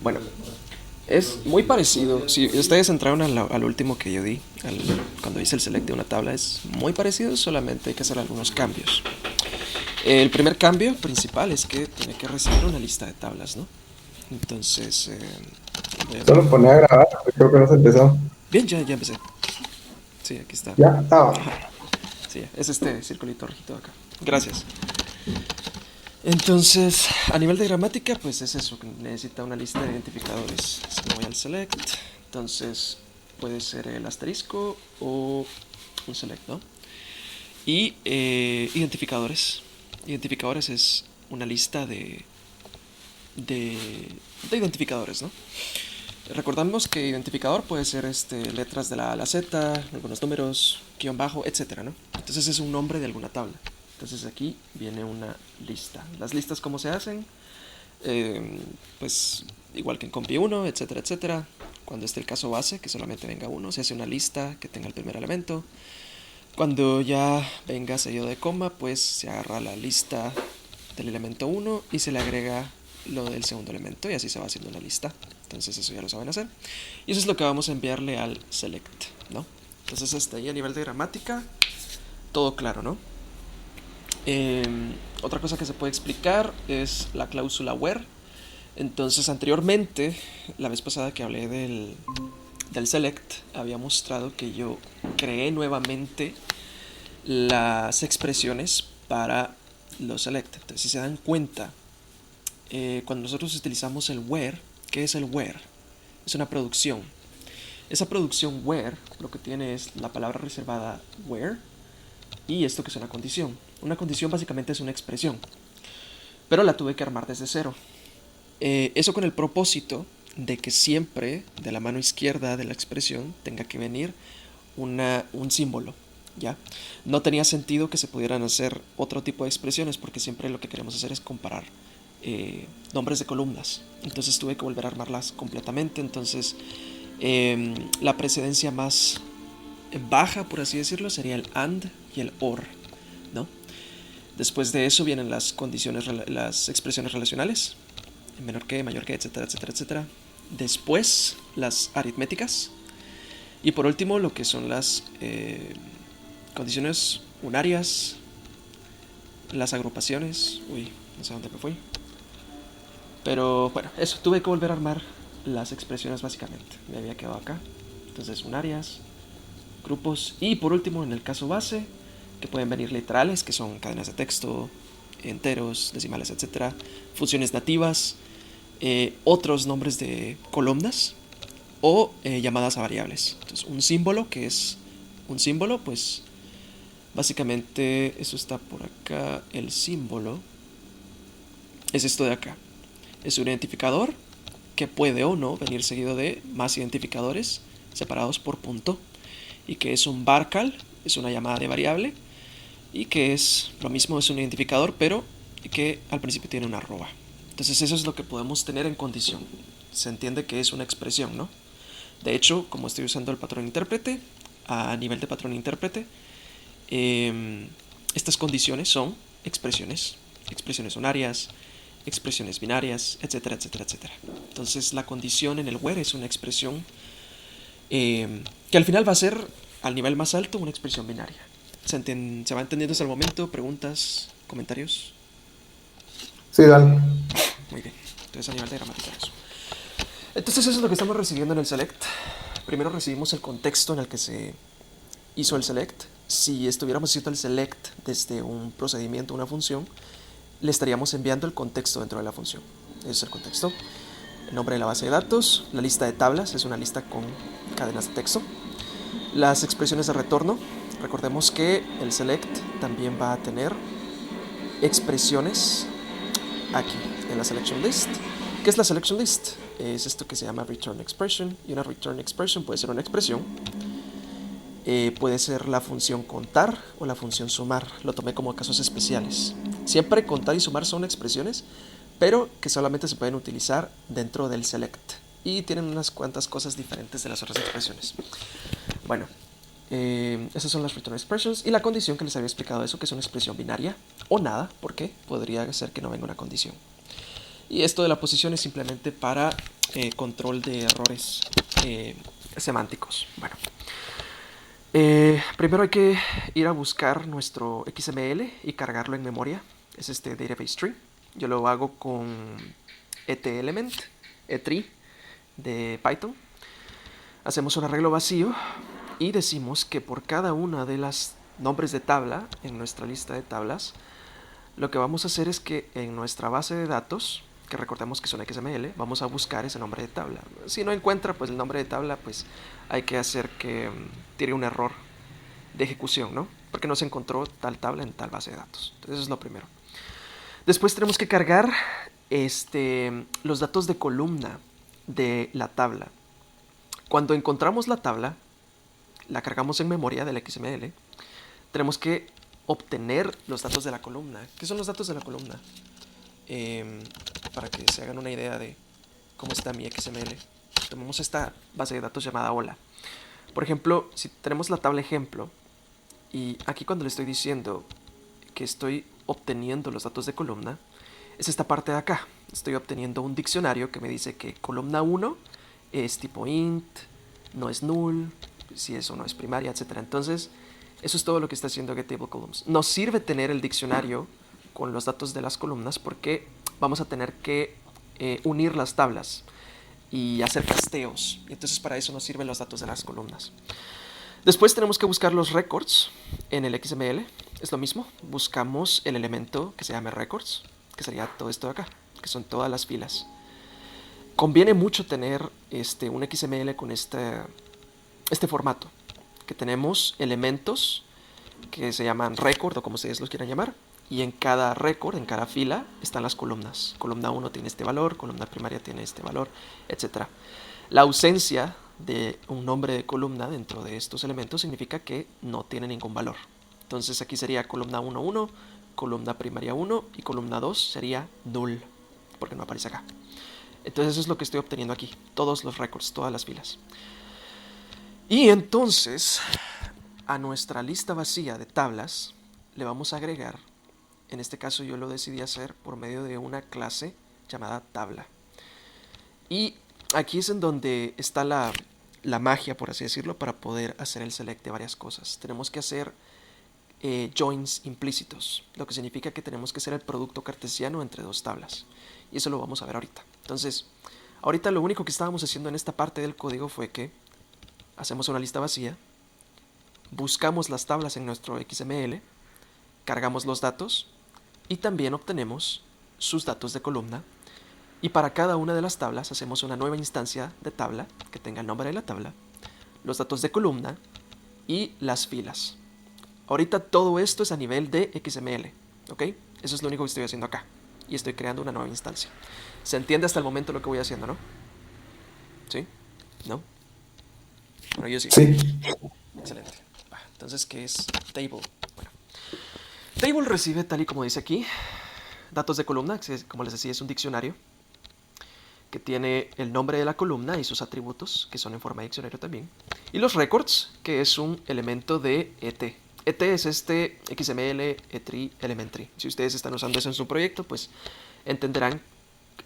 Bueno, es muy parecido. Si ustedes entraron al último que yo di, cuando hice el select de una tabla, es muy parecido, solamente hay que hacer algunos cambios. El primer cambio principal es que tiene que recibir una lista de tablas, ¿no? Entonces, Solo ponía a grabar, creo que no se empezó. bien, ya empecé. Sí, aquí está. Ya, estaba. Ajá. Sí, es este circulito rojito acá. Gracias. Entonces, a nivel de gramática, pues es eso, que necesita una lista de identificadores. Si me voy al select, entonces puede ser el asterisco o un select, ¿no? Y identificadores. Identificadores es una lista de, de identificadores, ¿no? Recordamos que identificador puede ser letras de la A a la Z, algunos números, guión bajo, etcétera, ¿no? Entonces es un nombre de alguna tabla. Entonces aquí viene una lista. Las listas, ¿cómo se hacen? Pues igual que en compi1, etcétera, etcétera. Cuando esté el caso base, que solamente venga uno, se hace una lista que tenga el primer elemento. Cuando ya venga seguido de coma, pues se agarra la lista del elemento 1 y se le agrega lo del segundo elemento y así se va haciendo una lista. Entonces eso ya lo saben hacer. Y eso es lo que vamos a enviarle al select, ¿no? Entonces hasta ahí a nivel de gramática, todo claro, ¿no? Otra cosa que se puede explicar es la cláusula where. Entonces anteriormente, la vez pasada que hablé del select, había mostrado que yo creé nuevamente las expresiones para los select. Entonces si se dan cuenta, cuando nosotros utilizamos el where, ¿qué es el where? Es una producción. Esa producción where lo que tiene es la palabra reservada where y esto que es una condición. Una condición básicamente es una expresión, pero la tuve que armar desde cero. Eso con el propósito de que siempre de la mano izquierda de la expresión tenga que venir un símbolo, ¿ya? No tenía sentido que se pudieran hacer otro tipo de expresiones porque siempre lo que queremos hacer es comparar nombres de columnas. Entonces tuve que volver a armarlas completamente. Entonces la precedencia más baja, por así decirlo, sería el and y el or, ¿no? Después de eso vienen las condiciones, las expresiones relacionales, menor que, mayor que, etcétera, etcétera, etcétera. Después las aritméticas. Y por último lo que son las condiciones unarias, las agrupaciones. Uy, no sé dónde me fui. Pero bueno, eso, tuve que volver a armar las expresiones básicamente. Me había quedado acá. Entonces unarias, grupos y por último en el caso base, que pueden venir literales, que son cadenas de texto, enteros, decimales, etcétera, funciones nativas, otros nombres de columnas o llamadas a variables. Entonces un símbolo que es un símbolo, pues básicamente eso está por acá. El símbolo es esto de acá. Es un identificador que puede o no venir seguido de más identificadores separados por punto, y que es un varchar, es una llamada de variable, y que es lo mismo, es un identificador, pero que al principio tiene una arroba. Entonces eso es lo que podemos tener en condición. Se entiende que es una expresión, ¿no? De hecho, como estoy usando el patrón intérprete, a nivel de patrón intérprete, estas condiciones son expresiones, expresiones unarias, expresiones binarias, etcétera, etcétera, etcétera. Entonces la condición en el where es una expresión que al final va a ser, al nivel más alto, una expresión binaria. ¿Se va entendiendo hasta el momento? ¿Preguntas? ¿Comentarios? Sí, dale. Muy bien. Entonces a nivel de gramática eso. Entonces eso es lo que estamos recibiendo en el select. Primero recibimos el contexto en el que se hizo el select. Si estuviéramos haciendo el select desde un procedimiento, una función, le estaríamos enviando el contexto dentro de la función. Ese es el contexto. El nombre de la base de datos, la lista de tablas, es una lista con cadenas de texto. Las expresiones de retorno, recordemos que el select también va a tener expresiones aquí en la selection list. ¿Qué es la selection list? Es esto que se llama return expression, y una return expression puede ser una expresión, puede ser la función contar o la función sumar. Lo tomé como casos especiales. Siempre contar y sumar son expresiones, pero que solamente se pueden utilizar dentro del select y tienen unas cuantas cosas diferentes de las otras expresiones. Bueno, esas son las return expressions y la condición que les había explicado, eso que es una expresión binaria o nada, porque podría ser que no venga una condición. Y esto de la posición es simplemente para control de errores semánticos. Bueno, primero hay que ir a buscar nuestro XML y cargarlo en memoria. Es este database tree. Yo lo hago con etelement, etree de Python. Hacemos un arreglo vacío y decimos que por cada una de las nombres de tabla en nuestra lista de tablas, lo que vamos a hacer es que en nuestra base de datos, que recordemos que es un XML, vamos a buscar ese nombre de tabla. Si no encuentra pues el nombre de tabla, pues hay que hacer que tire un error de ejecución, ¿no? Porque no se encontró tal tabla en tal base de datos. Entonces eso es lo primero. Después tenemos que cargar los datos de columna de la tabla. Cuando encontramos la tabla, la cargamos en memoria del XML, tenemos que obtener los datos de la columna. ¿Qué son los datos de la columna? Para que se hagan una idea de cómo está mi XML. Tomamos esta base de datos llamada hola. Por ejemplo, si tenemos la tabla ejemplo, y aquí cuando le estoy diciendo que estoy obteniendo los datos de columna, es esta parte de acá. Estoy obteniendo un diccionario que me dice que columna 1 es tipo int, no es null, si eso no es primaria, etc. Entonces, eso es todo lo que está haciendo getTableColumns. Nos sirve tener el diccionario con los datos de las columnas porque vamos a tener que unir las tablas y hacer casteos. Y entonces para eso nos sirven los datos de las columnas. Después tenemos que buscar los records en el XML. Es lo mismo. Buscamos el elemento que se llame records, que sería todo esto de acá, que son todas las filas. Conviene mucho tener un XML con este formato, que tenemos elementos que se llaman record o como ustedes los quieran llamar, y en cada record, en cada fila, están las columnas. Columna 1 tiene este valor, columna primaria tiene este valor, etc. La ausencia de un nombre de columna dentro de estos elementos significa que no tiene ningún valor. Entonces aquí sería columna 1, 1, columna primaria 1 y columna 2 sería null, porque no aparece acá. Entonces eso es lo que estoy obteniendo aquí, todos los records, todas las filas. Y entonces a nuestra lista vacía de tablas le vamos a agregar, en este caso yo lo decidí hacer por medio de una clase llamada tabla. Y aquí es en donde está la magia, por así decirlo, para poder hacer el select de varias cosas. Tenemos que hacer joins implícitos, lo que significa que tenemos que hacer el producto cartesiano entre dos tablas. Y eso lo vamos a ver ahorita. Entonces, ahorita lo único que estábamos haciendo en esta parte del código fue que hacemos una lista vacía, buscamos las tablas en nuestro XML, cargamos los datos y también obtenemos sus datos de columna. Y para cada una de las tablas hacemos una nueva instancia de tabla que tenga el nombre de la tabla, los datos de columna y las filas. Ahorita todo esto es a nivel de XML, ¿ok? Eso es lo único que estoy haciendo acá. Y estoy creando una nueva instancia. ¿Se entiende hasta el momento lo que voy haciendo, no? ¿Sí? ¿No? Bueno, yo sí. Sí. Excelente. Entonces, ¿qué es table? Bueno, table recibe, tal y como dice aquí, datos de columna, que como les decía es un diccionario que tiene el nombre de la columna y sus atributos, que son en forma de diccionario también. Y los records, que es un elemento de ET. ET es este XML etree elementary. Si ustedes están usando eso en su proyecto, pues entenderán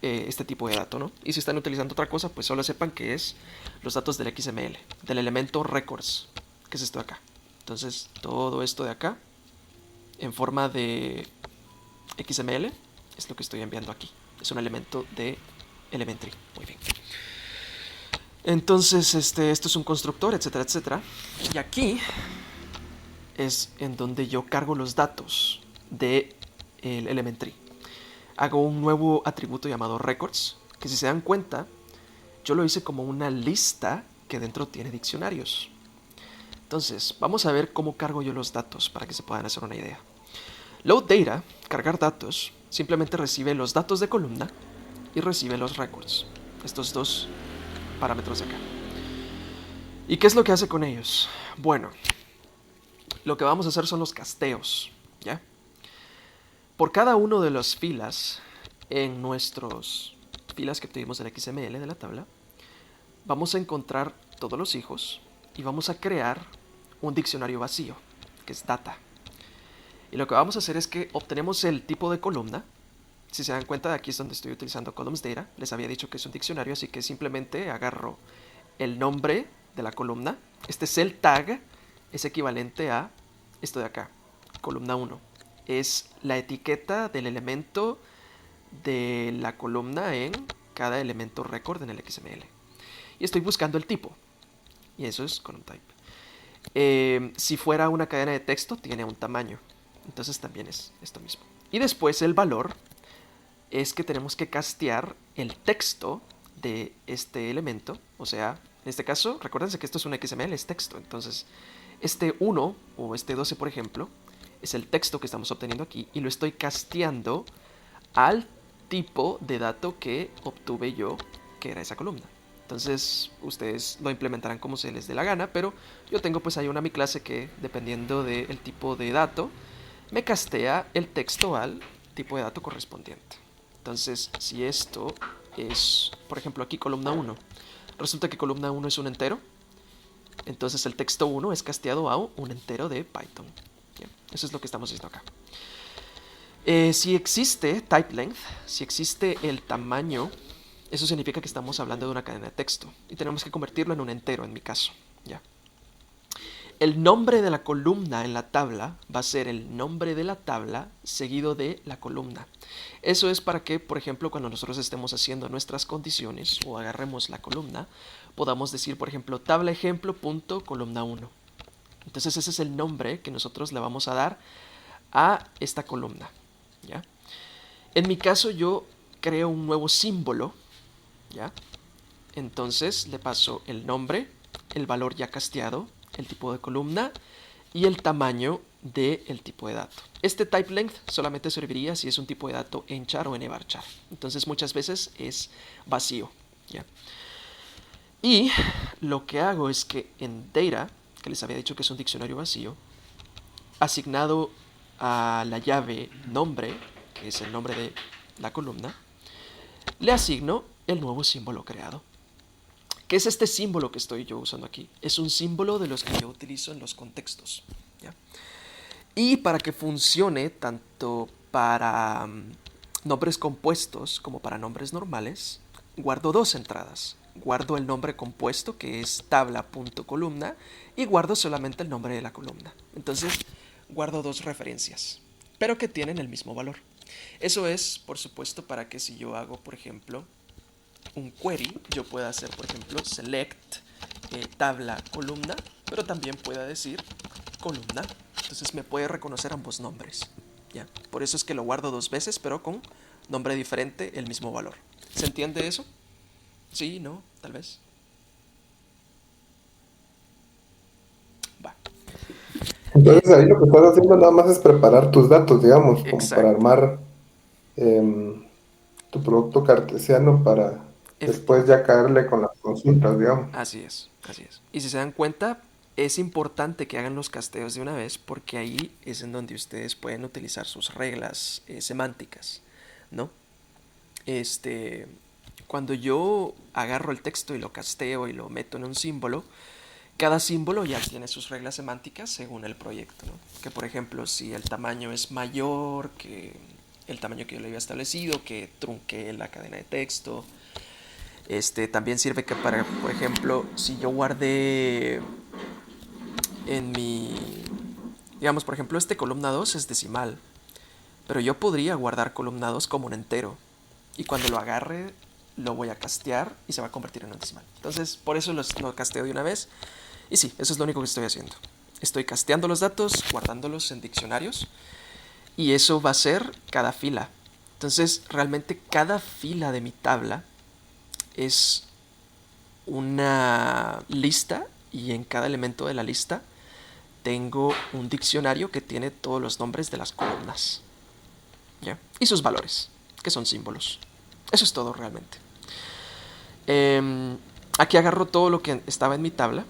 este tipo de dato, ¿no? Y si están utilizando otra cosa, pues solo sepan que es los datos del XML, del elemento records, que es esto de acá. Entonces, todo esto de acá, en forma de XML, es lo que estoy enviando aquí. Es un elemento de elementary. Muy bien. Entonces, esto es un constructor, etcétera, etcétera. Y aquí es en donde yo cargo los datos del elementary. Hago un nuevo atributo llamado records, que si se dan cuenta, yo lo hice como una lista que dentro tiene diccionarios. Entonces, vamos a ver cómo cargo yo los datos para que se puedan hacer una idea. Load data, cargar datos, simplemente recibe los datos de columna y recibe los records. Estos dos parámetros de acá. ¿Y qué es lo que hace con ellos? Bueno, lo que vamos a hacer son los casteos, ¿ya? Por cada uno de las filas en nuestras filas que obtuvimos del XML de la tabla, vamos a encontrar todos los hijos y vamos a crear un diccionario vacío, que es data. Y lo que vamos a hacer es que obtenemos el tipo de columna Si se dan cuenta, aquí es donde estoy utilizando columns data. Les había dicho que es un diccionario, así que simplemente agarro el nombre de la columna. Este cell tag es equivalente a esto de acá, columna 1. Es la etiqueta del elemento de la columna en cada elemento record en el XML. Y estoy buscando el tipo. Y eso es column type. Si fuera una cadena de texto, tiene un tamaño. Entonces también es esto mismo. Y después el valor es que tenemos que castear el texto de este elemento. O sea, en este caso, recuérdense que esto es un XML, es texto. Entonces, este 1 o este 12, por ejemplo, es el texto que estamos obteniendo aquí y lo estoy casteando al tipo de dato que obtuve yo, que era esa columna. Entonces ustedes lo implementarán como se les dé la gana, pero yo tengo pues ahí una mi clase que, dependiendo del tipo de dato, me castea el texto al tipo de dato correspondiente. Entonces, si esto es, por ejemplo, aquí columna 1, resulta que columna 1 es un entero, entonces el texto 1 es casteado a un entero de Python. Bien, eso es lo que estamos haciendo acá. Si existe type length, si existe el tamaño, eso significa que estamos hablando de una cadena de texto y tenemos que convertirlo en un entero en mi caso. ¿Ya? El nombre de la columna en la tabla va a ser el nombre de la tabla seguido de la columna. Eso es para que, por ejemplo, cuando nosotros estemos haciendo nuestras condiciones o agarremos la columna, podamos decir, por ejemplo, tabla ejemplo punto columna 1. Entonces ese es el nombre que nosotros le vamos a dar a esta columna. ¿Ya? En mi caso yo creo un nuevo símbolo, ¿ya? Entonces le paso el nombre, el valor ya casteado, el tipo de columna y el tamaño del tipo de dato. Este type length solamente serviría si es un tipo de dato en char o en varchar. Entonces muchas veces es vacío, ¿ya? Y lo que hago es que en data, que les había dicho que es un diccionario vacío, asignado a la llave nombre, que es el nombre de la columna, le asigno el nuevo símbolo creado. ¿Qué es este símbolo que estoy yo usando aquí? Es un símbolo de los que yo utilizo en los contextos. ¿Ya? Y para que funcione tanto para nombres compuestos como para nombres normales, guardo dos entradas. Guardo el nombre compuesto, que es tabla.columna, y guardo solamente el nombre de la columna. Entonces, guardo dos referencias, pero que tienen el mismo valor. Eso es, por supuesto, para que si yo hago, por ejemplo, un query, yo pueda hacer, por ejemplo, select tabla columna, pero también pueda decir columna. Entonces me puede reconocer ambos nombres. ¿Ya? Por eso es que lo guardo dos veces, pero con nombre diferente, el mismo valor. ¿Se entiende eso? Sí, no, tal vez. Va. Entonces ahí lo que estás haciendo nada más es preparar tus datos, digamos, como para Exacto. armar tu producto cartesiano para después Efectivamente. ya caerle con las consultas, digamos. Así es, así es. Y si se dan cuenta, es importante que hagan los casteos de una vez porque ahí es en donde ustedes pueden utilizar sus reglas semánticas, ¿no? Este, cuando yo agarro el texto y lo casteo y lo meto en un símbolo, cada símbolo ya tiene sus reglas semánticas según el proyecto, ¿no? Que por ejemplo, si el tamaño es mayor que el tamaño que yo le había establecido, que trunque la cadena de texto. También sirve que para, por ejemplo, si yo guardé en mi, digamos, por ejemplo, columna 2 es decimal, pero yo podría guardar columna 2 como un entero y cuando lo agarre lo voy a castear y se va a convertir en un decimal. Entonces, por eso lo casteo de una vez. Y sí, eso es lo único que estoy haciendo. Estoy casteando los datos, guardándolos en diccionarios y eso va a ser cada fila. Entonces, realmente cada fila de mi tabla es una lista y en cada elemento de la lista tengo un diccionario que tiene todos los nombres de las columnas, ¿ya? Y sus valores, que son símbolos. Eso es todo realmente. Aquí agarro todo lo que estaba en mi tabla,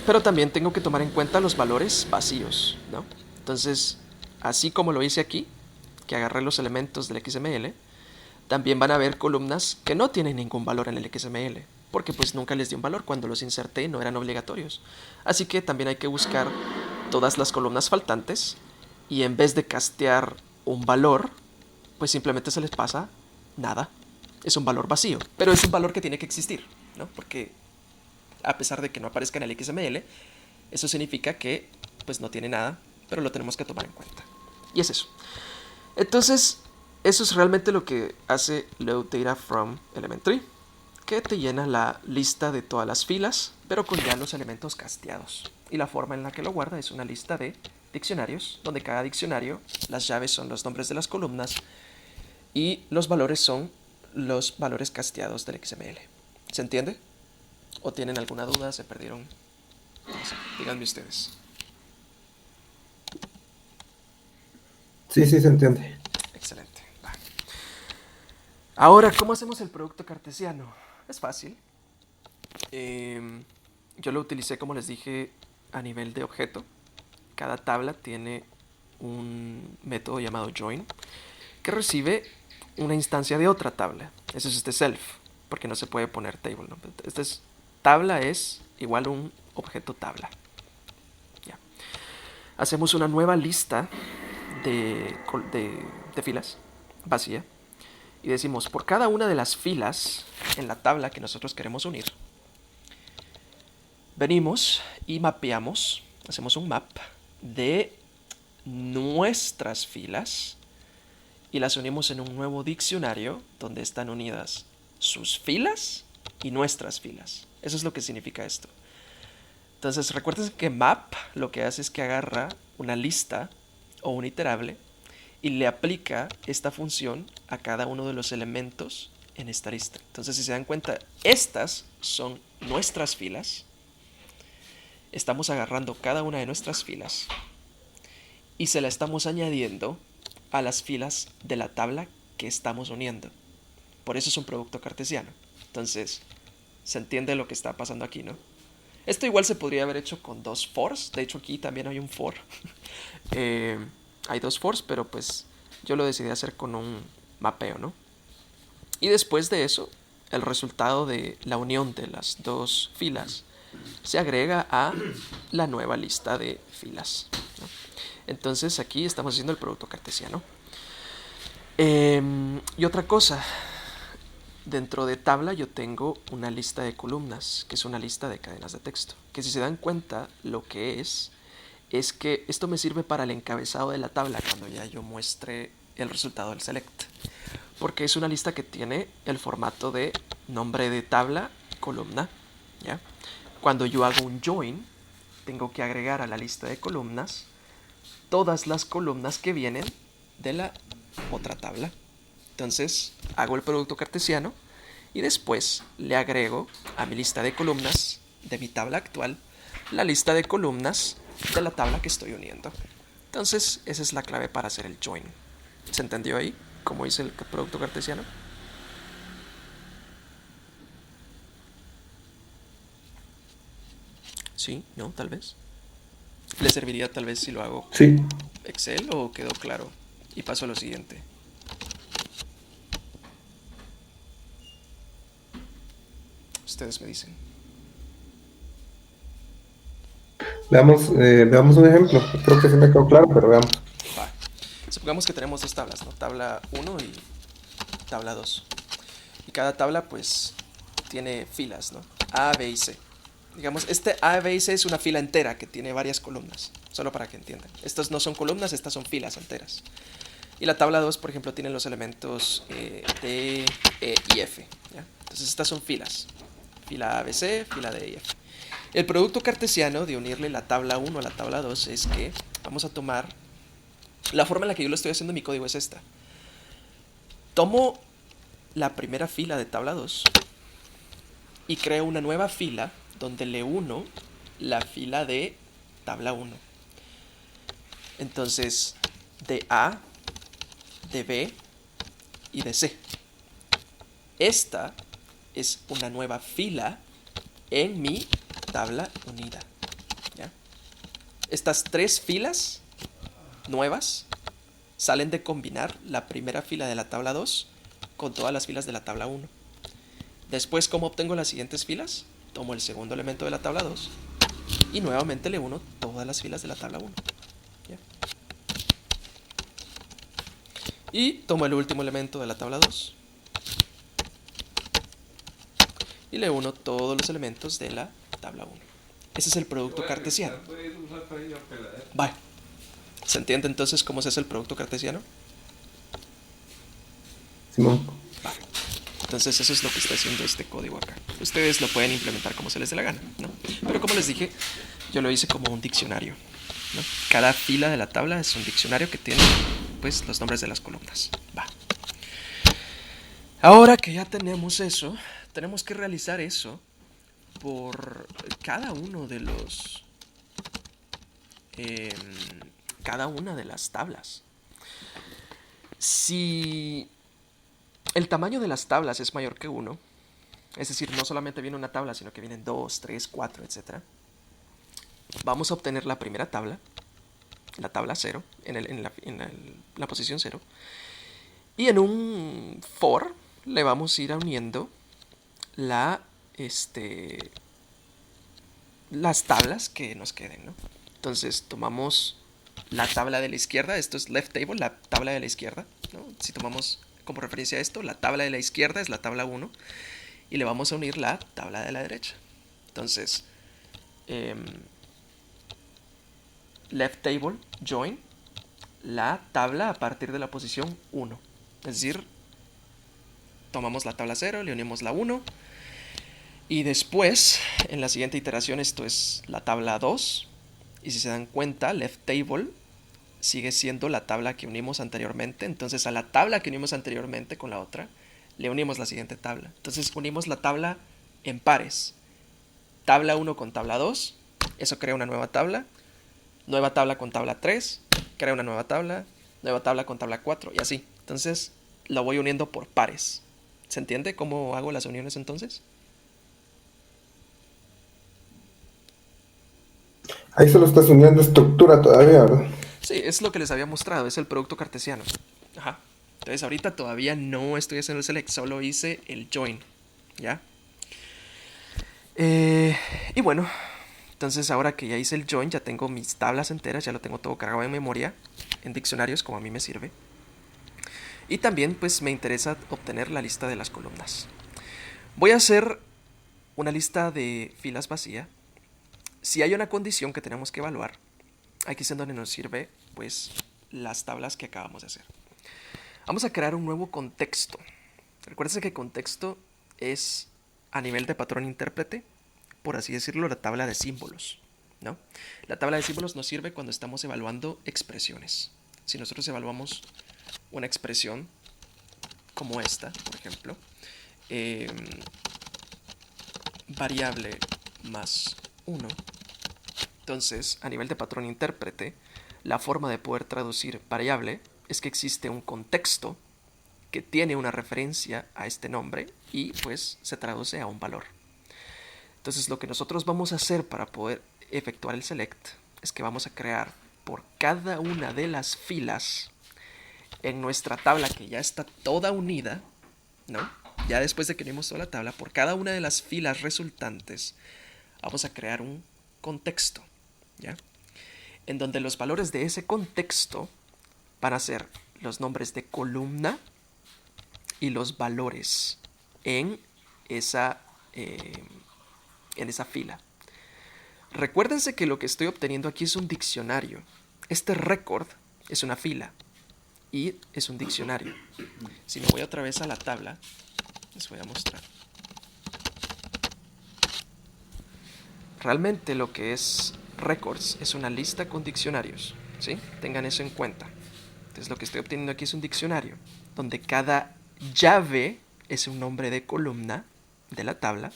pero también tengo que tomar en cuenta los valores vacíos, ¿no? Entonces, así como lo hice aquí, que agarré los elementos del XML, también van a haber columnas que no tienen ningún valor en el XML, porque pues nunca les di un valor, cuando los inserté no eran obligatorios. Así que también hay que buscar todas las columnas faltantes y en vez de castear un valor, pues simplemente se les pasa nada. Es un valor vacío, pero es un valor que tiene que existir, ¿no? Porque a pesar de que no aparezca en el XML, eso significa que pues no tiene nada, pero lo tenemos que tomar en cuenta. Y es eso. Entonces, eso es realmente lo que hace load data from elementary, que te llena la lista de todas las filas, pero con ya los elementos casteados. Y la forma en la que lo guarda es una lista de diccionarios, donde cada diccionario, las llaves son los nombres de las columnas y los valores son los valores casteados del XML. ¿Se entiende? ¿O tienen alguna duda? ¿Se perdieron? No sé, díganme ustedes. Sí, sí, se entiende. Excelente. Va. Ahora, ¿cómo hacemos el producto cartesiano? Es fácil. Yo lo utilicé, como les dije, a nivel de objeto. Cada tabla tiene un método llamado join que recibe una instancia de otra tabla. Ese es este self, porque no se puede poner table, ¿no? Tabla es igual a un objeto tabla. Ya. Hacemos una nueva lista de filas vacía y decimos, por cada una de las filas en la tabla que nosotros queremos unir, venimos y mapeamos, hacemos un map de nuestras filas y las unimos en un nuevo diccionario donde están unidas sus filas y nuestras filas. Eso es lo que significa esto. Entonces, recuerden que map lo que hace es que agarra una lista o un iterable y le aplica esta función a cada uno de los elementos en esta lista. Entonces, si se dan cuenta, estas son nuestras filas. Estamos agarrando cada una de nuestras filas y se la estamos añadiendo a las filas de la tabla que estamos uniendo. Por eso es un producto cartesiano. Entonces, se entiende lo que está pasando aquí, ¿no? Esto igual se podría haber hecho con dos fors. De hecho, aquí también hay un for. Hay dos fors, pero pues yo lo decidí hacer con un mapeo, ¿no? Y después de eso, el resultado de la unión de las dos filas se agrega a la nueva lista de filas, ¿no? Entonces aquí estamos haciendo el producto cartesiano. Y otra cosa, dentro de tabla yo tengo una lista de columnas, que es una lista de cadenas de texto, que si se dan cuenta lo que es que esto me sirve para el encabezado de la tabla cuando ya yo muestre el resultado del select, porque es una lista que tiene el formato de nombre de tabla, columna, ¿ya? Cuando yo hago un join, tengo que agregar a la lista de columnas todas las columnas que vienen de la otra tabla. Entonces hago el producto cartesiano y después le agrego a mi lista de columnas de mi tabla actual la lista de columnas de la tabla que estoy uniendo. Entonces esa es la clave para hacer el join. ¿Se entendió ahí cómo hice el producto cartesiano? ¿Sí? ¿No? Tal vez. ¿Le serviría tal vez si lo hago Sí. Excel o quedó claro? Y paso a lo siguiente. Ustedes me dicen. Veamos un ejemplo. Creo que sí me quedó claro, pero veamos. Va. Supongamos que tenemos dos tablas, ¿no? Tabla 1 y tabla 2. Y cada tabla pues tiene filas, ¿no? A, B y C. Digamos, este A, B y C es una fila entera que tiene varias columnas. Solo para que entiendan. Estas no son columnas, estas son filas enteras. Y la tabla 2, por ejemplo, tiene los elementos D, E y F, ¿ya? Entonces estas son filas. Fila A, B, C, fila D y F. El producto cartesiano de unirle la tabla 1 a la tabla 2 es que vamos a tomar... La forma en la que yo lo estoy haciendo en mi código es esta. Tomo la primera fila de tabla 2 y creo una nueva fila donde le uno la fila de tabla 1. Entonces, de A, de B y de C. Esta es una nueva fila en mi tabla unida, ¿ya? Estas tres filas nuevas salen de combinar la primera fila de la tabla 2 con todas las filas de la tabla 1. Después, ¿cómo obtengo las siguientes filas? Tomo el segundo elemento de la tabla 2 y nuevamente le uno todas las filas de la tabla 1, ¿ya? Y tomo el último elemento de la tabla 2 y le uno todos los elementos de la tabla 1. Ese es el producto cartesiano. Vale. ¿Se entiende entonces cómo se hace el producto cartesiano? Simón. Vale. Entonces eso es lo que está haciendo este código acá. Ustedes lo pueden implementar como se les dé la gana, ¿no? Pero como les dije, yo lo hice como un diccionario, ¿no? Cada fila de la tabla es un diccionario que tiene, pues, los nombres de las columnas. Va. Ahora que ya tenemos eso, tenemos que realizar eso por cada uno de los... cada una de las tablas. Si el tamaño de las tablas es mayor que 1, es decir, no solamente viene una tabla, sino que vienen 2, 3, 4, etc., vamos a obtener la primera tabla, la tabla 0, en la posición 0, y en un for le vamos a ir uniendo las tablas que nos queden, ¿no? Entonces tomamos la tabla de la izquierda, esto es left table, la tabla de la izquierda, ¿no? Si tomamos como referencia a esto, la tabla de la izquierda es la tabla 1 y le vamos a unir la tabla de la derecha. Entonces, left table, join, la tabla a partir de la posición 1. Es decir, tomamos la tabla 0, le unimos la 1 y después, en la siguiente iteración, esto es la tabla 2. Y si se dan cuenta, left table sigue siendo la tabla que unimos anteriormente. Entonces a la tabla que unimos anteriormente con la otra, le unimos la siguiente tabla. Entonces unimos la tabla en pares. Tabla 1 con tabla 2, eso crea una nueva tabla. Nueva tabla con tabla 3, crea una nueva tabla con tabla 4 y así. Entonces lo voy uniendo por pares. ¿Se entiende cómo hago las uniones entonces? Ahí solo estás uniendo estructura todavía, ¿verdad? Sí, es lo que les había mostrado, es el producto cartesiano. Ajá. Entonces ahorita todavía no estoy haciendo el select, solo hice el join. ¿Ya? Y bueno, entonces ahora que ya hice el join, ya tengo mis tablas enteras, ya lo tengo todo cargado en memoria, en diccionarios, como a mí me sirve. Y también pues me interesa obtener la lista de las columnas. Voy a hacer una lista de filas vacía. Si hay una condición que tenemos que evaluar, aquí es en donde nos sirve pues las tablas que acabamos de hacer. Vamos a crear un nuevo contexto. Recuerden que contexto es a nivel de patrón intérprete, por así decirlo, la tabla de símbolos, ¿no? La tabla de símbolos nos sirve cuando estamos evaluando expresiones. Si nosotros evaluamos una expresión como esta, por ejemplo, variable más 1, entonces a nivel de patrón intérprete, la forma de poder traducir variable es que existe un contexto que tiene una referencia a este nombre y pues se traduce a un valor. Entonces lo que nosotros vamos a hacer para poder efectuar el select es que vamos a crear por cada una de las filas en nuestra tabla que ya está toda unida, ¿no? Ya después de que unimos toda la tabla, por cada una de las filas resultantes vamos a crear un contexto, ¿ya? En donde los valores de ese contexto van a ser los nombres de columna y los valores en esa fila. Recuérdense que lo que estoy obteniendo aquí es un diccionario. Este record es una fila y es un diccionario. Si me voy otra vez a la tabla, les voy a mostrar. Realmente lo que es records es una lista con diccionarios, ¿sí? Tengan eso en cuenta. Entonces lo que estoy obteniendo aquí es un diccionario donde cada llave es un nombre de columna de la tabla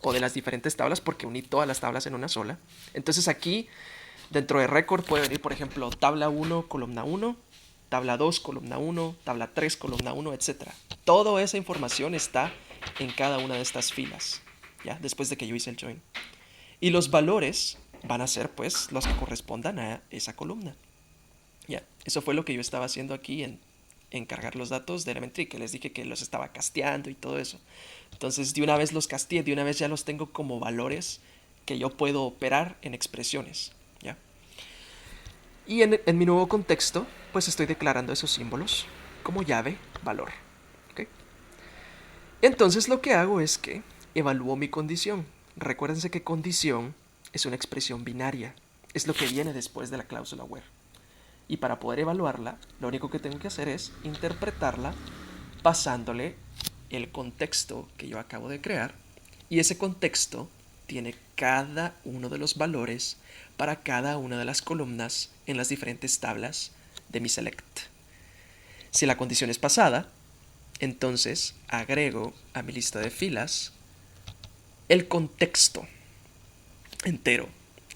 o de las diferentes tablas porque uní todas las tablas en una sola. Entonces aquí dentro de record puede venir, por ejemplo, tabla 1, columna 1, tabla 2, columna 1, tabla 3, columna 1, etc. Toda esa información está en cada una de estas filas, ¿ya? Después de que yo hice el join. Y los valores van a ser pues los que correspondan a esa columna. Ya, eso fue lo que yo estaba haciendo aquí en cargar los datos de Elementary, que les dije que los estaba casteando y todo eso. Entonces de una vez los casteé, de una vez ya los tengo como valores que yo puedo operar en expresiones, ¿ya? Y en mi nuevo contexto, pues estoy declarando esos símbolos. como llave valor. ¿Ok? Entonces lo que hago es que evalúo mi condición. Recuérdense que condición es una expresión binaria. Es lo que viene después de la cláusula where. Y para poder evaluarla, lo único que tengo que hacer es interpretarla pasándole el contexto que yo acabo de crear. Y ese contexto tiene cada uno de los valores para cada una de las columnas en las diferentes tablas de mi select. Si la condición es pasada, entonces agrego a mi lista de filas el contexto entero,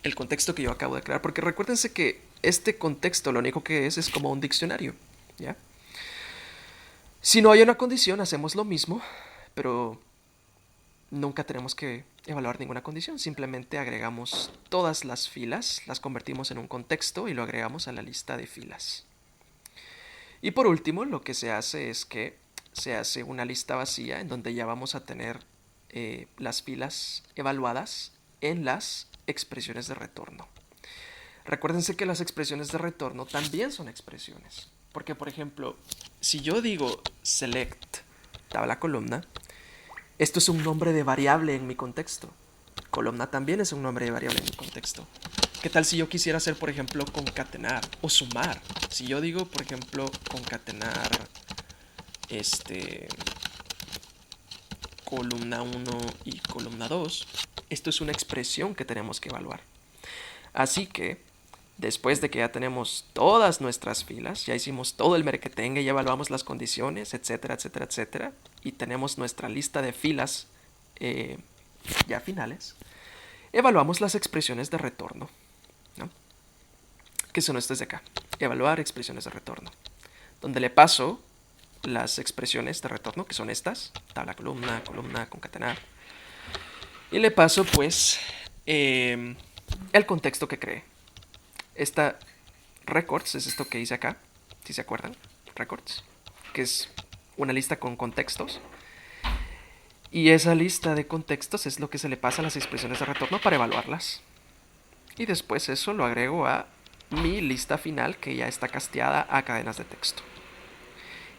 el contexto que yo acabo de crear, porque recuérdense que este contexto lo único que es como un diccionario, ¿ya? Si no hay una condición, hacemos lo mismo, pero nunca tenemos que evaluar ninguna condición, simplemente agregamos todas las filas, las convertimos en un contexto y lo agregamos a la lista de filas. Y por último, lo que se hace es que se hace una lista vacía en donde ya vamos a tener las filas evaluadas en las expresiones de retorno. Recuérdense que las expresiones de retorno también son expresiones. Porque, por ejemplo, si yo digo select tabla columna, esto es un nombre de variable en mi contexto. Columna también es un nombre de variable en mi contexto. ¿Qué tal si yo quisiera hacer, por ejemplo, concatenar o sumar? Si yo digo, por ejemplo, concatenar columna 1 y columna 2, esto es una expresión que tenemos que evaluar. Así que, después de que ya tenemos todas nuestras filas, ya hicimos todo el merequetengue, ya evaluamos las condiciones, etcétera, etcétera, etcétera, y tenemos nuestra lista de filas ya finales, evaluamos las expresiones de retorno, ¿no? Que son estas de acá. Evaluar expresiones de retorno. Donde le paso las expresiones de retorno, que son estas, tabla, columna, columna, concatenar. Y le paso pues el contexto que creé. Esta records es esto que hice acá, si se acuerdan, records, que es una lista con contextos. Y esa lista de contextos es lo que se le pasa a las expresiones de retorno para evaluarlas. Y después eso lo agrego a mi lista final que ya está casteada a cadenas de texto.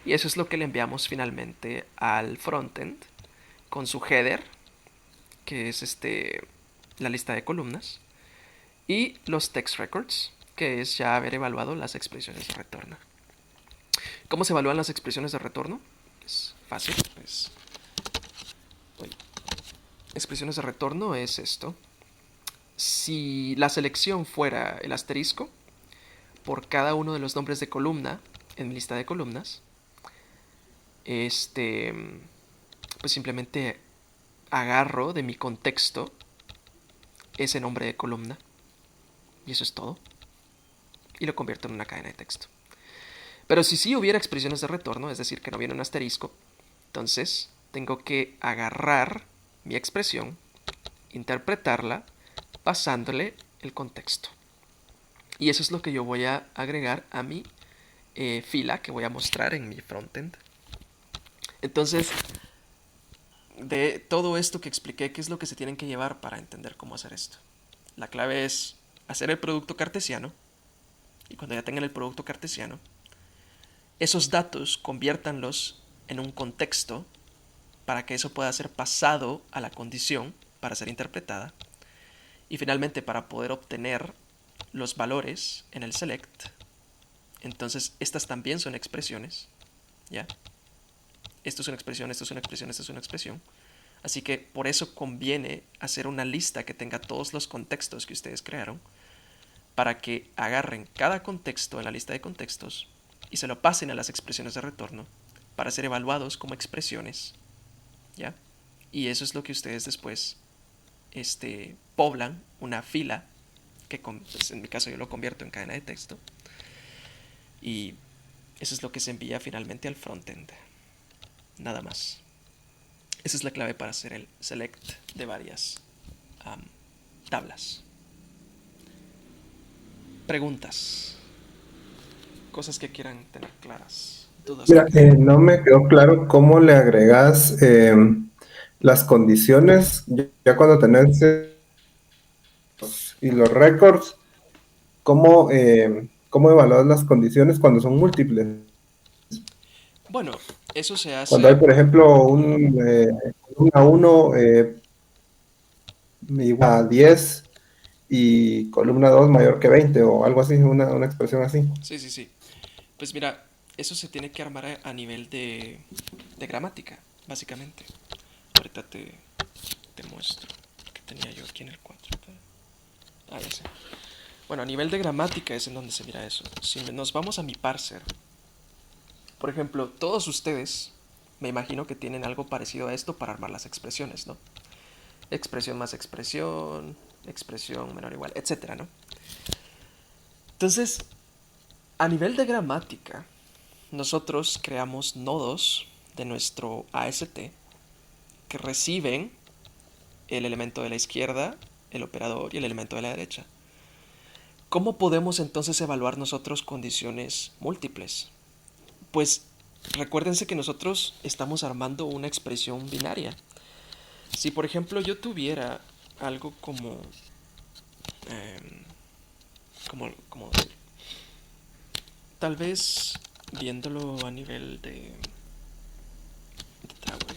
Y eso es lo que le enviamos finalmente al frontend con su header, que es la lista de columnas, y los text records, que es ya haber evaluado las expresiones de retorno. ¿Cómo se evalúan las expresiones de retorno? Es fácil, pues. Expresiones de retorno es esto. Si la selección fuera el asterisco, por cada uno de los nombres de columna en mi lista de columnas, pues simplemente agarro de mi contexto ese nombre de columna y eso es todo, y lo convierto en una cadena de texto. Pero si sí hubiera expresiones de retorno, es decir, que no viene un asterisco, entonces tengo que agarrar mi expresión, interpretarla, pasándole el contexto. Y eso es lo que yo voy a agregar a mi fila que voy a mostrar en mi frontend. Entonces, de todo esto que expliqué, ¿qué es lo que se tienen que llevar para entender cómo hacer esto? La clave es hacer el producto cartesiano, y cuando ya tengan el producto cartesiano, esos datos conviértanlos en un contexto para que eso pueda ser pasado a la condición para ser interpretada, y finalmente para poder obtener los valores en el select. Entonces estas también son expresiones, ¿ya? Esto es una expresión, esto es una expresión, esto es una expresión. Así que por eso conviene hacer una lista que tenga todos los contextos que ustedes crearon, para que agarren cada contexto en la lista de contextos y se lo pasen a las expresiones de retorno para ser evaluados como expresiones, ¿ya? Y eso es lo que ustedes después poblan una fila, que pues en mi caso yo lo convierto en cadena de texto, y eso es lo que se envía finalmente al frontend. Nada más. Esa es la clave para hacer el select de varias tablas. Preguntas, cosas que quieran tener claras, dudas que Mira, tengan. no me quedó claro cómo le agregas las condiciones ya cuando tenés y los récords, cómo evaluas las condiciones cuando son múltiples. Bueno, eso se Cuando hay, hace. por ejemplo, columna 1 igual a 10 y columna 2 mayor que 20 o algo así, una expresión así. Sí, sí, sí. Pues mira, eso se tiene que armar a nivel de gramática, básicamente. Ahorita te muestro que tenía yo aquí en el 4. Ah, ya sé. Bueno, a nivel de gramática es en donde se mira eso. Si nos vamos a mi parser, por ejemplo, todos ustedes, me imagino que tienen algo parecido a esto para armar las expresiones, ¿no? Expresión más expresión, expresión menor o igual, etcétera, ¿no? Entonces, a nivel de gramática, nosotros creamos nodos de nuestro AST que reciben el elemento de la izquierda, el operador y el elemento de la derecha. ¿Cómo podemos entonces evaluar nosotros condiciones múltiples? Pues recuérdense que nosotros estamos armando una expresión binaria. Si por ejemplo yo tuviera algo eh, como decir, tal vez viéndolo a nivel de Tower.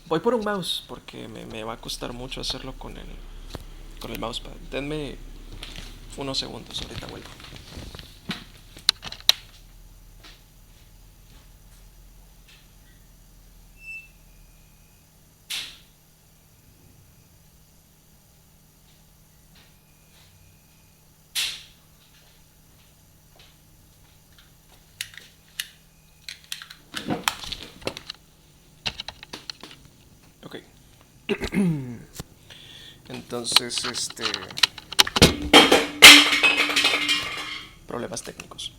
Voy por un mouse porque me va a costar mucho hacerlo con el mousepad. Denme unos segundos, ahorita vuelvo. Ok. Entonces, problemas técnicos.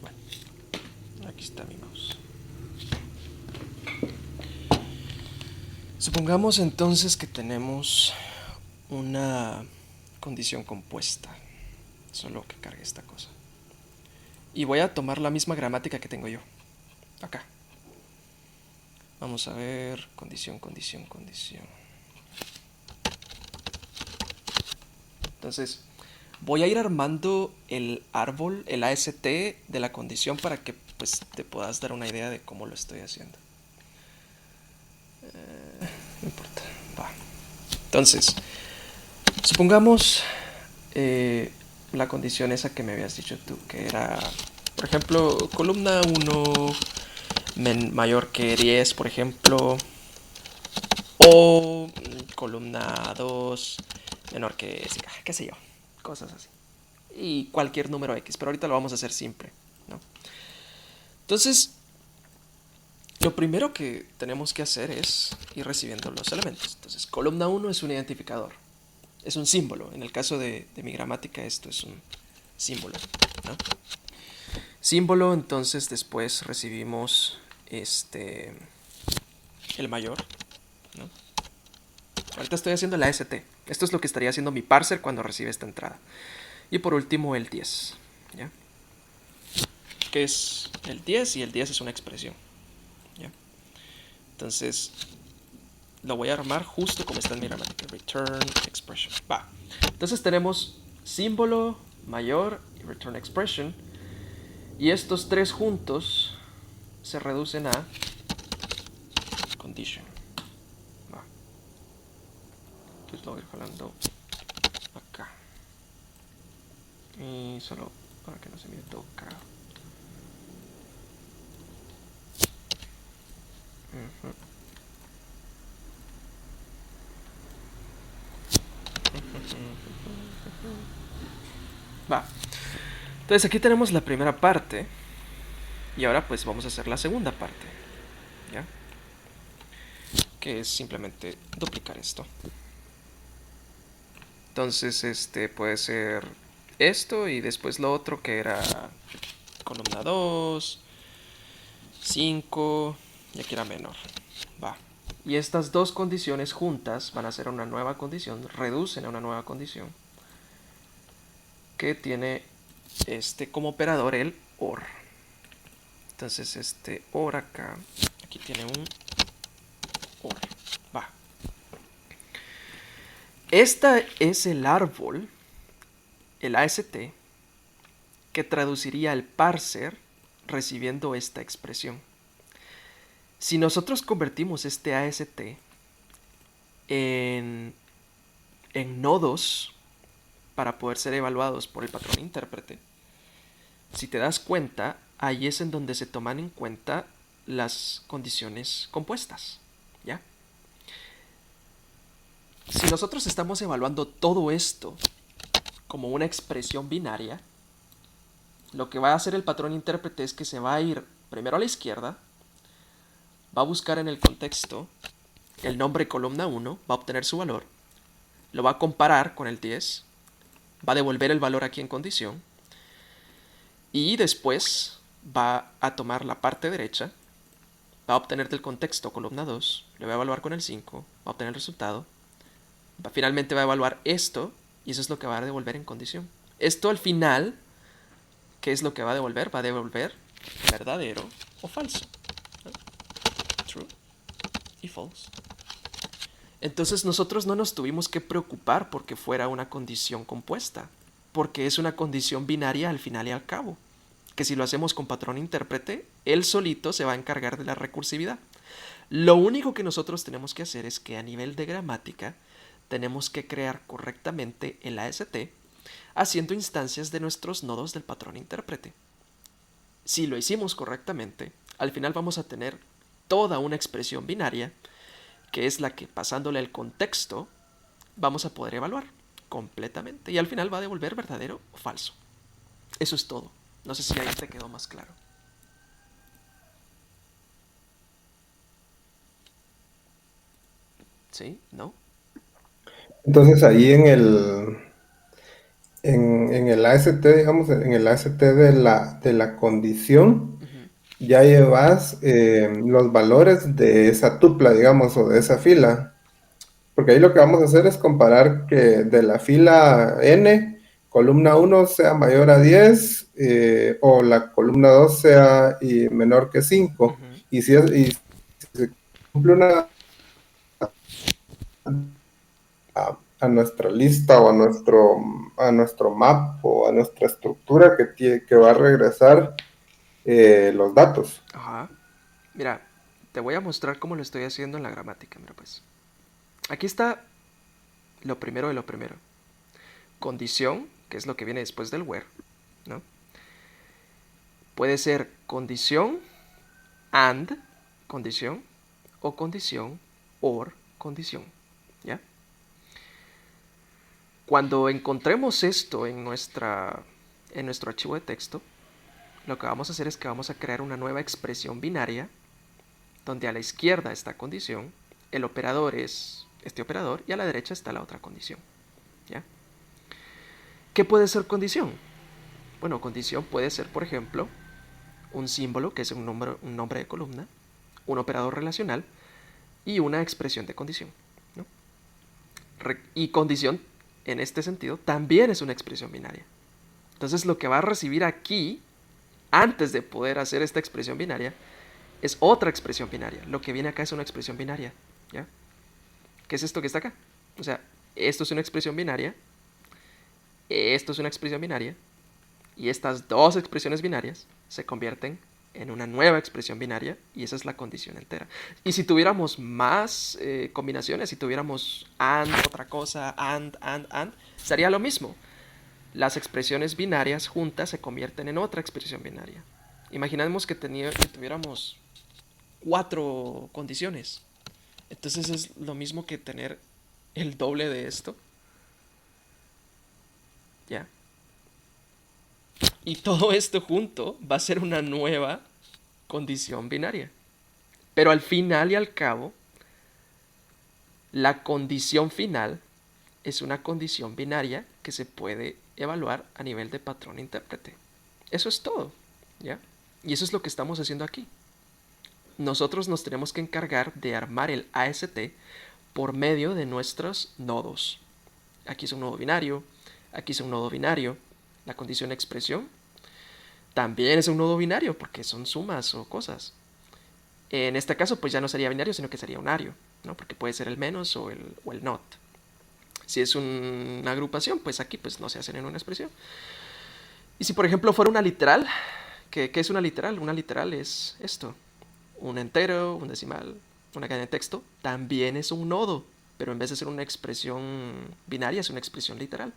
Bueno, aquí está mi mouse. Supongamos entonces que tenemos una condición compuesta. Solo que cargue esta cosa. Y voy a tomar la misma gramática que tengo yo. Acá. Vamos a ver. Condición, condición, condición. Entonces, voy a ir armando el árbol, el AST de la condición para que pues te puedas dar una idea de cómo lo estoy haciendo. No importa. Va. Entonces, supongamos la condición esa que me habías dicho tú, que era, por ejemplo, columna 1 mayor que 10, por ejemplo, o columna 2 menor que, qué sé yo, cosas así. Y cualquier número X, pero ahorita lo vamos a hacer simple, ¿no? Entonces, lo primero que tenemos que hacer es ir recibiendo los elementos. Entonces, columna 1 es un identificador, es un símbolo. En el caso de mi gramática, esto es un símbolo, ¿no? Símbolo, entonces después recibimos el mayor, ¿no? Ahorita estoy haciendo la ST. Esto es lo que estaría haciendo mi parser cuando recibe esta entrada. Y por último el 10, ¿ya? Que es el 10 y el 10 es una expresión, ¿ya? Entonces lo voy a armar justo como está en mi gramática. Return expression. Va. Entonces tenemos símbolo, mayor y return expression. Y estos tres juntos se reducen a condition. Va. Entonces lo voy a ir jalando acá. Y solo para que no se mire todo cagado. Va. Entonces aquí tenemos la primera parte. Y ahora pues vamos a hacer la segunda parte, ¿ya? Que es simplemente duplicar esto. Entonces puede ser esto y después lo otro que era columna 2, 5 y aquí era menor. Va. Y estas dos condiciones juntas van a ser una nueva condición, reducen a una nueva condición que tiene como operador el OR. Entonces este OR acá, aquí tiene un OR. Va. Esta es el árbol, el AST, que traduciría el parser recibiendo esta expresión. Si nosotros convertimos este AST en nodos para poder ser evaluados por el patrón intérprete, si te das cuenta, ahí es en donde se toman en cuenta las condiciones compuestas, ¿ya? Si nosotros estamos evaluando todo esto como una expresión binaria, lo que va a hacer el patrón intérprete es que se va a ir primero a la izquierda, va a buscar en el contexto el nombre columna 1, va a obtener su valor, lo va a comparar con el 10, va a devolver el valor aquí en condición, y después va a tomar la parte derecha, va a obtener del contexto columna 2, le va a evaluar con el 5, va a obtener el resultado, finalmente va a evaluar esto, y eso es lo que va a devolver en condición. Esto al final, ¿qué es lo que va a devolver? Va a devolver verdadero o falso. True y false. Entonces nosotros no nos tuvimos que preocupar porque fuera una condición compuesta, porque es una condición binaria al final y al cabo, que si lo hacemos con patrón intérprete, él solito se va a encargar de la recursividad. Lo único que nosotros tenemos que hacer es que a nivel de gramática tenemos que crear correctamente el AST haciendo instancias de nuestros nodos del patrón intérprete. Si lo hicimos correctamente, al final vamos a tener toda una expresión binaria que es la que, pasándole el contexto, vamos a poder evaluar completamente. Y al final va a devolver verdadero o falso. Eso es todo. No sé si ahí te quedó más claro. ¿Sí? ¿No? Entonces ahí en el AST, digamos, en el AST de la condición, Uh-huh. ya llevas los valores de esa tupla, digamos, o de esa fila. Porque ahí lo que vamos a hacer es comparar que de la fila n, columna 1 sea mayor a 10 o la columna 2 sea menor que 5. Uh-huh. Y si se cumple una a nuestra lista o a nuestro map o a nuestra estructura que va a regresar los datos. Ajá. Mira, te voy a mostrar cómo lo estoy haciendo en la gramática. Mira pues. Aquí está lo primero de lo primero. Condición, que es lo que viene después del where, ¿no? Puede ser condición and condición o condición or condición, ¿ya? Cuando encontremos esto en nuestro archivo de texto, lo que vamos a hacer es que vamos a crear una nueva expresión binaria donde a la izquierda está condición, el operador es este operador y a la derecha está la otra condición, ¿ya? ¿Qué puede ser condición? Bueno, condición puede ser, por ejemplo, un símbolo, que es un nombre de columna, un operador relacional y una expresión de condición, ¿no? Y condición, en este sentido, también es una expresión binaria. Entonces lo que va a recibir aquí, antes de poder hacer esta expresión binaria, es otra expresión binaria. Lo que viene acá es una expresión binaria, ¿ya? ¿Qué es esto que está acá? O sea, esto es una expresión binaria, esto es una expresión binaria, y estas dos expresiones binarias se convierten en una nueva expresión binaria, y esa es la condición entera. Y si tuviéramos más combinaciones, si tuviéramos and, otra cosa, and, sería lo mismo. Las expresiones binarias juntas se convierten en otra expresión binaria. Imaginemos que tuviéramos 4 condiciones. Entonces es lo mismo que tener el doble de esto. ¿Ya? Y todo esto junto va a ser una nueva condición binaria. Pero al final y al cabo, la condición final es una condición binaria que se puede evaluar a nivel de patrón intérprete. Eso es todo, ¿ya? Y eso es lo que estamos haciendo aquí. Nosotros nos tenemos que encargar de armar el AST por medio de nuestros nodos. Aquí es un nodo binario, aquí es un nodo binario, la condición expresión también es un nodo binario porque son sumas o cosas. En este caso pues ya no sería binario sino que sería unario, ¿no? Porque puede ser el menos o el not. Si es una agrupación pues aquí pues no se hacen en una expresión. Y si por ejemplo fuera una literal, ¿Qué es una literal? Una literal es esto. Un entero, un decimal, una cadena de texto. También es un nodo, pero en vez de ser una expresión binaria, es una expresión literal.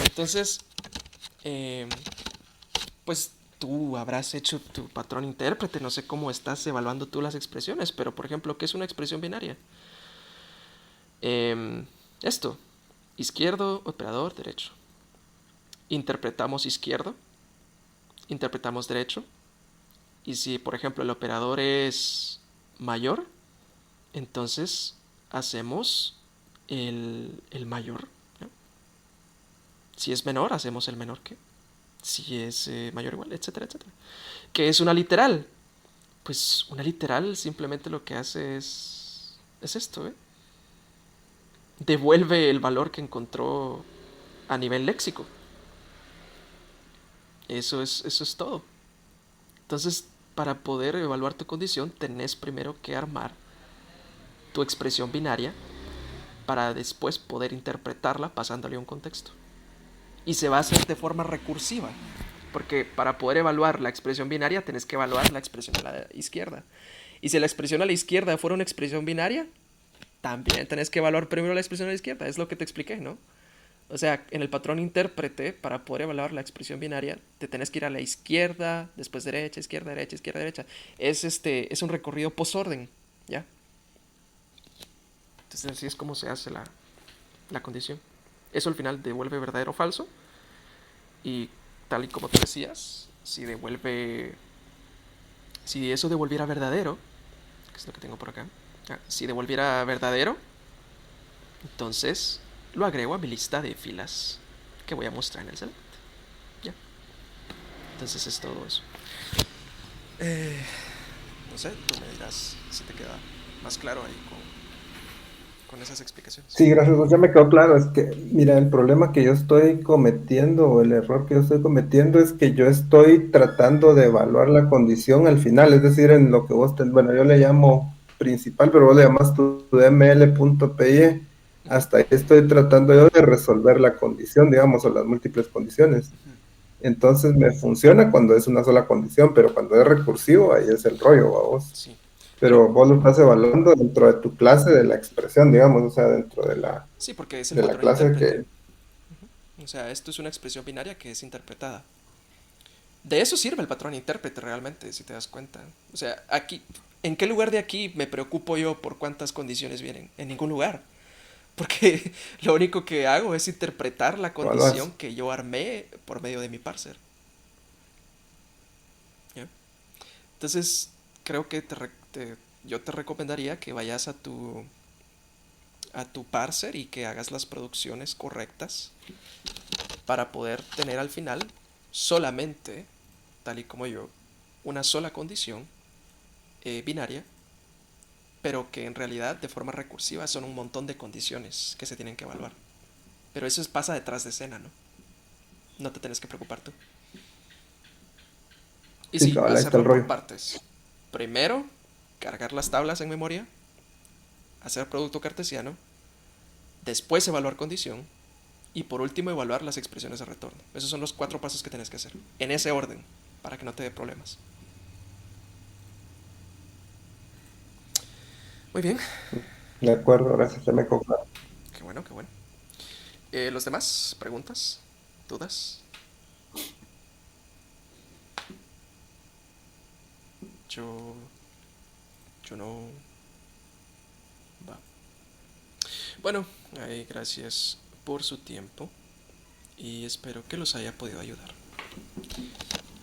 Entonces, eh, pues tú habrás hecho tu patrón intérprete, no sé cómo estás evaluando tú las expresiones, pero por ejemplo, ¿qué es una expresión binaria? Esto, izquierdo, operador, derecho. Interpretamos izquierdo, interpretamos derecho, y si por ejemplo el operador es mayor, entonces hacemos el mayor, ¿no? Si es menor, hacemos el menor que. Si es mayor o igual, etcétera, etcétera. ¿Qué es una literal? Pues una literal simplemente lo que hace es esto, ¿eh? Devuelve el valor que encontró a nivel léxico. Eso es todo. Entonces, para poder evaluar tu condición, tenés primero que armar tu expresión binaria para después poder interpretarla pasándole un contexto. Y se va a hacer de forma recursiva, porque para poder evaluar la expresión binaria tenés que evaluar la expresión a la izquierda. Y si la expresión a la izquierda fuera una expresión binaria, también tenés que evaluar primero la expresión a la izquierda. Es lo que te expliqué, ¿no? O sea, en el patrón intérprete, para poder evaluar la expresión binaria, te tenés que ir a la izquierda, después derecha, izquierda, derecha, izquierda, derecha. Es un recorrido posorden, ¿ya? Entonces así es como se hace la condición. Eso al final devuelve verdadero o falso. Y tal y como tú decías, si eso devolviera verdadero, que es lo que tengo por acá, si devolviera verdadero, entonces lo agrego a mi lista de filas que voy a mostrar en el select. Ya. Entonces es todo eso. No sé, tú me dirás si te queda más claro ahí con esas explicaciones. Sí, gracias, pues ya me quedó claro. Es que, mira, el problema que yo estoy cometiendo, o el error que yo estoy cometiendo, es que yo estoy tratando de evaluar la condición al final, es decir, en lo que bueno, yo le llamo principal, pero vos le llamas tu ml.py. Hasta ahí estoy tratando yo de resolver la condición, digamos, o las múltiples condiciones. Entonces me funciona cuando es una sola condición, pero cuando es recursivo, ahí es el rollo, vamos. Sí. Pero Pero vos lo estás evaluando dentro de tu clase de la expresión, digamos, o sea, dentro sí, porque es el de la patrón clase intérprete. que... O sea, esto es una expresión binaria que es interpretada. De eso sirve el patrón intérprete realmente, si te das cuenta. O sea, aquí, ¿en qué lugar de aquí me preocupo yo por cuántas condiciones vienen? En ningún lugar. Porque lo único que hago es interpretar la condición evalúas. que yo armé por medio de mi parser. ¿Ya? Entonces, creo que yo te recomendaría que vayas a tu parser y que hagas las producciones correctas para poder tener al final solamente, tal y como yo, una sola condición binaria, pero que en realidad de forma recursiva son un montón de condiciones que se tienen que evaluar. Pero eso pasa detrás de escena, ¿no? No te tienes que preocupar tú. Y Sí, sí, cabal, ahí está el hacerlo por rollo. partes. Primero, cargar las tablas en memoria, hacer producto cartesiano, después evaluar condición y por último evaluar las expresiones de retorno. Esos son los 4 pasos que tienes que hacer. En ese orden, para que no te dé problemas. Muy bien. De acuerdo, gracias, ya me quedó claro. Qué bueno, qué bueno. ¿Los demás? ¿Preguntas? ¿Dudas? Yo... Yo no... Va. Bueno, gracias por su tiempo y espero que los haya podido ayudar.